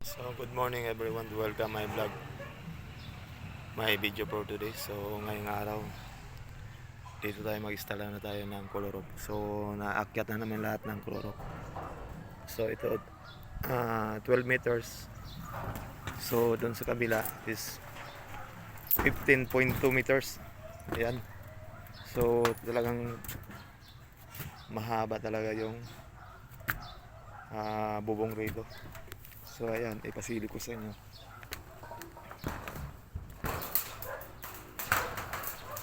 So good morning everyone, welcome my vlog, my video for today. So ngayong araw, dito tayo mag-install na tayo ng Colorop. So naakyat na naman lahat ng Colorop. So ito 12 meters. So doon sa kabila is 15.2 meters. Ayan. So talagang mahaba talaga yung bubong rito. So ayan, ipasili ko sa inyo.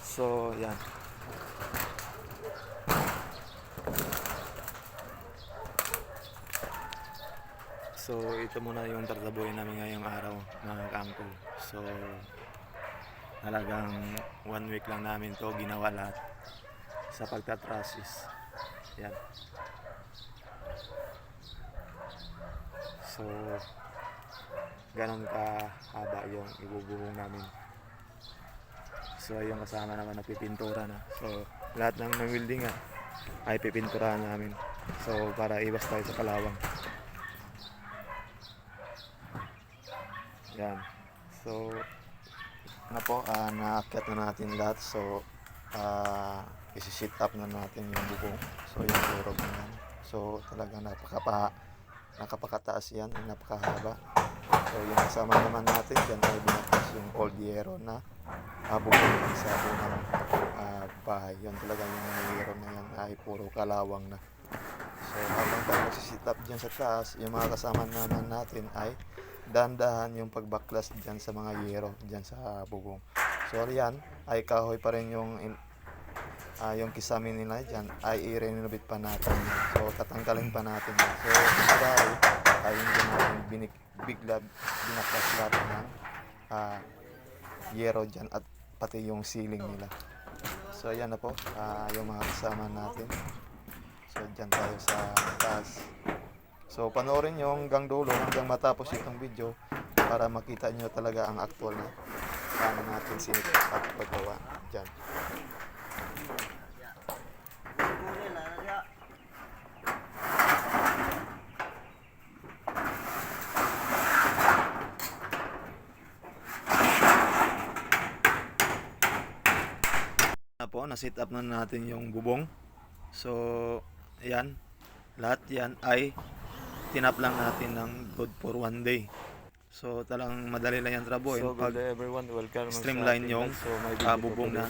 So ayan. So ito muna yung tartabuhin namin ngayong araw mga kaangkol. So talagang 1 week lang namin to ginawa lahat sa pagtatrasis. Yan. So ganon ka haba yung ibubuhong namin. So yung kasama naman na pipintura na. So lahat ng welding ay pipinturahan namin. So para iwas tayo sa kalawang. Yan. So ano po, naakyat na natin lahat. So isi-sit up na natin yung bubong. So yung turog na yan. So talagang napakataas yan, napakahaba. So yung kasama naman natin dyan ay binaktas yung old yero na bubong sa unang bahay. Yan talaga yung yero na yan ay puro kalawang na. So habang tayo magsisit up dyan sa taas, yung mga kasama naman natin ay dahan-dahan yung pagbaklas dyan sa mga yero dyan sa bubong. So yan ay kahoy pa rin yung kisamin nila dyan ay i-renovate pa natin. So tatanggalin pa natin yan. So dahil ay hindi natin bigla binaklas lahat ng yero dyan at pati yung ceiling nila. So ayan na po yung mga kasama natin. So dyan tayo sa taas. So panoorin nyo hanggang dulo, hanggang matapos itong video para makita nyo talaga ang actual na paano natin sinit at paggawa dyan. Na po, na-set up na natin yung bubong. So ayan, lahat yan ay tinap lang natin ng good for 1 day. So talagang madali lang yung trabaho. So pag everyone, welcome streamline yung bubong na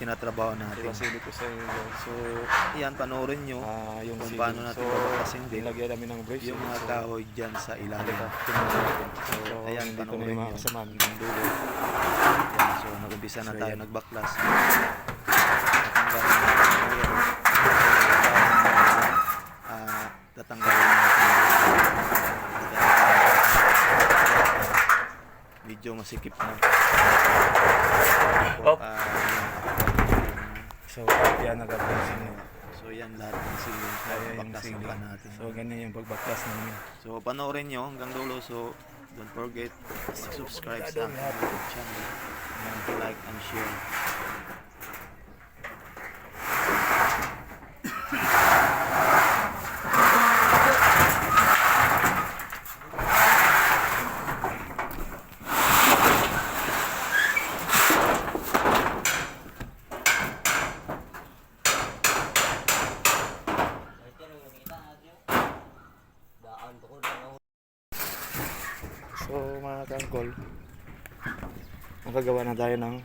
tinatrabaho natin. Ko sa inyo. So yan, panoorin nyo yung kung paano natin babaklasin din. Ilagyan namin ng brace yung mga kahoy dyan sa ilalim. So ayan, panoorin nyo yung dulo. So nag-umpisa na tayo nagbaklas. Tatanggalin natin. Medyo masikip na. So, yan nag-updating nyo. So yan lahat ng ceiling. Baklas pa natin. So, ganyan yung pagbaklas namin. So panoorin nyo hanggang dulo. So don't forget to subscribe sa aking YouTube channel and like and share. So mga kangkol, nakagawa na tayo ng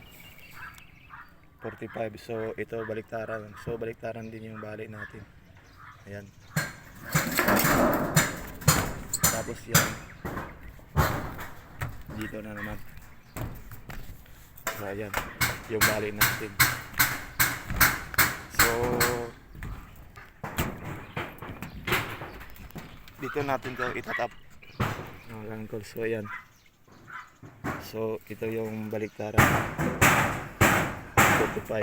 45. So ito baliktaran. So baliktaran din yung balik natin. Ayan. Tapos yan. Dito na naman. So ayan, yung balik natin. So dito natin to itatap. Kangkol. So ayan. So ito yung baliktaran 45.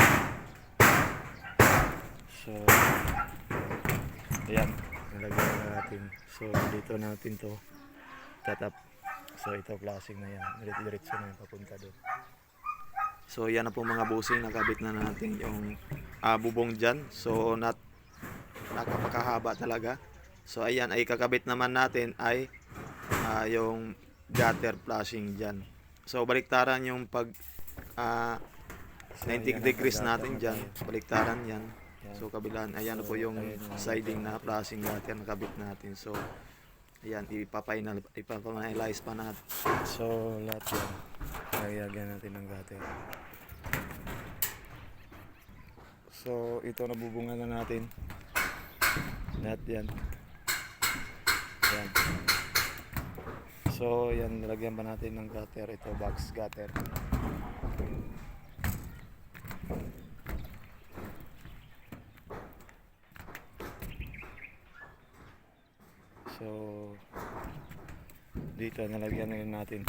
So ayan, nilagyan na natin. So dito natin to tatap. So ito flashing na yan, diretso na yung papunta doon. So yan na po mga busing, nakabit na natin yung bubong dyan. So nakapakahaba talaga. So ayan, ay kakabit naman natin ay yung gutter flushing dyan. So baliktaran yung pag ah, So, 90 ayan, degrees nakagutter natin na dyan, tayo. baliktaran yan. Yan. So kabilaan, ayan So, po yung ayan yung siding na natin. flushing gutter na kabit natin. So ayan, ipapanalize pa natin. So, lahat yan. Lagyan natin ng gutter. So, ito nabubungan na natin. Lahat yan. Yan. So, yan. Nalagyan pa natin ng gutter. Ito, box gutter. So, dito nalagyan na rin natin.